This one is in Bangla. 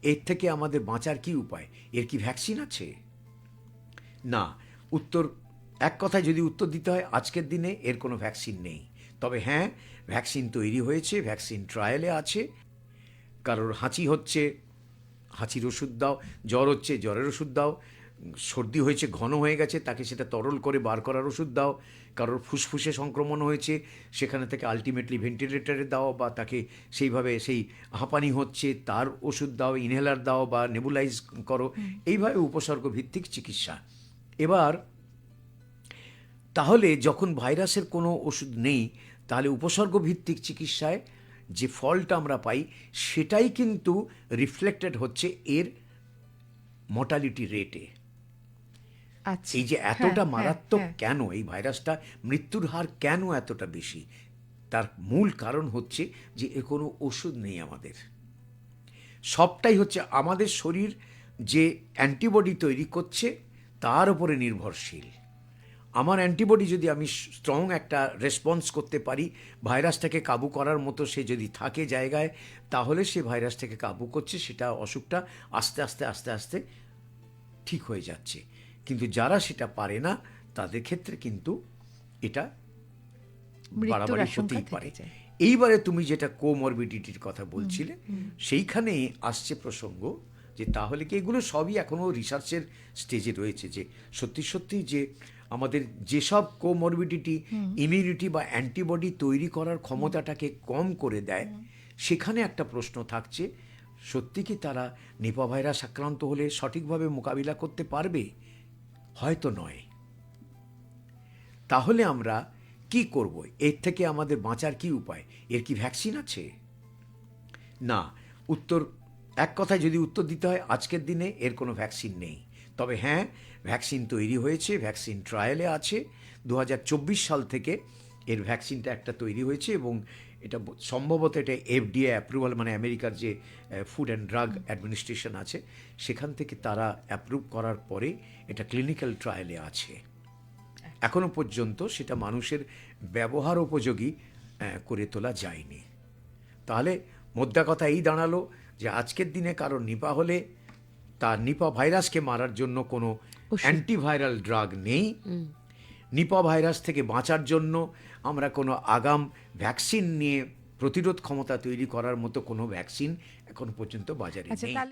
এর থেকে আমাদের বাঁচার কি উপায়? এর কি ভ্যাকসিন আছে? না। উত্তর, এক কথায় যদি উত্তর দিতে হয়, আজকের দিনে এর কোনো ভ্যাকসিন নেই। তবে হ্যাঁ, ভ্যাকসিন তৈরি হয়েছে, ভ্যাকসিন ট্রায়ালে আছে। কারোর হাঁচি হচ্ছে, হাঁচির ওষুধ দাও, জ্বর হচ্ছে, জ্বরের ওষুধ দাও, সর্দি হয়েছে, ঘন হয়ে গেছে, তাকে সেটা তরল করে বার করার ওষুধ দাও, কারোর ফুসফুসে সংক্রমণ হয়েছে, সেখানে থেকে আলটিমেটলি ভেন্টিলেটরে দাও, বা তাকে সেইভাবে সেই হাঁপানি হচ্ছে তার ওষুধ দাও, ইনহেলার দাও বা নেবুলাইজ করো। এইভাবে উপসর্গ ভিত্তিক চিকিৎসা। এবার তাহলে যখন ভাইরাসের কোনো ওষুধ নেই, তাহলে উপসর্গ ভিত্তিক চিকিৎসায় যে ফলটা আমরা পাই সেটাই কিন্তু রিফ্লেক্টেড হচ্ছে এর মর্টালিটি রেটে। আচ্ছা, এই যে হ্যাঁ, এতটা হ্যাঁ, মারাত্মক হ্যাঁ। কেন এই ভাইরাসটা, মৃত্যুর হার কেন এতটা বেশি, তার মূল কারণ হচ্ছে যে এর কোনো ওষুধ নেই আমাদের। সবটাই হচ্ছে আমাদের শরীর যে অ্যান্টিবডি তৈরি করছে তার উপরে নির্ভরশীল। আমার অ্যান্টিবডি যদি আমি স্ট্রং একটা রেসপন্স করতে পারি, ভাইরাসটাকে কাবু করার মতো সে যদি থাকে জায়গায়, তাহলে সে ভাইরাসটাকে কাবু করছে, সেটা অসুখটা আস্তে আস্তে আস্তে আস্তে ঠিক হয়ে যাচ্ছে। কিন্তু যারা সেটা পারে না তাদের ক্ষেত্রে কিন্তু এটা মৃত্যুর বাড়াবাড়ি আশঙ্কা হতেই থেকে পারে। যায়। এইবারে তুমি যেটা কোমরবিডিটির কথা বলছিলে, সেইখানে আসছে প্রসঙ্গ যে তাহলে কি এগুলো সবই এখনও রিসার্চের স্টেজে রয়েছে, যে সত্যি সত্যি যে আমাদের যেসব কোমরবিডিটি ইমিউনিটি বা অ্যান্টিবডি তৈরি করার ক্ষমতাটাকে কম করে দেয়, সেখানে একটা প্রশ্ন থাকছে, সত্যি কি তারা নিপা ভাইরাস আক্রান্ত হলে সঠিকভাবে মোকাবিলা করতে পারবে? হয়তো নয়। তাহলে আমরা কি করব? এর থেকে আমাদের বাঁচার কি উপায়? এর কি ভ্যাকসিন আছে? না। উত্তর, এক কথায় যদি উত্তর দিতে হয়, আজকের দিনে এর কোনো ভ্যাকসিন নেই। তবে হ্যাঁ, ভ্যাকসিন তৈরি হয়েছে, ভ্যাকসিন ট্রায়ালে আছে। 2024 সাল থেকে এর ভ্যাকসিনটা একটা তৈরি হয়েছে, এবং এটা সম্ভবত এটা FDA অ্যাপ্রুভাল, মানে আমেরিকার যে ফুড অ্যান্ড ড্রাগ অ্যাডমিনিস্ট্রেশন আছে, সেখান থেকে তারা অ্যাপ্রুভ করার পরে এটা ক্লিনিক্যাল ট্রায়ালে আছে। এখনো পর্যন্ত সেটা মানুষের ব্যবহার উপযোগী করে তোলা যায়নি। তাহলে মোদ্দা কথা এই দাঁড়ালো যে আজকের দিনে কারো নিপা হলে তার নিপা ভাইরাসকে মারার জন্য কোনো অ্যান্টিভাইরাল ড্রাগ নেই। নিপা ভাইরাস থেকে বাঁচার জন্য আমরা কোনো আগাম ভ্যাকসিন নিয়ে প্রতিরোধ ক্ষমতা তৈরি করার মতো কোনো ভ্যাকসিন এখনো পর্যন্ত বাজারে আচ্ছা, নেই। তাহলে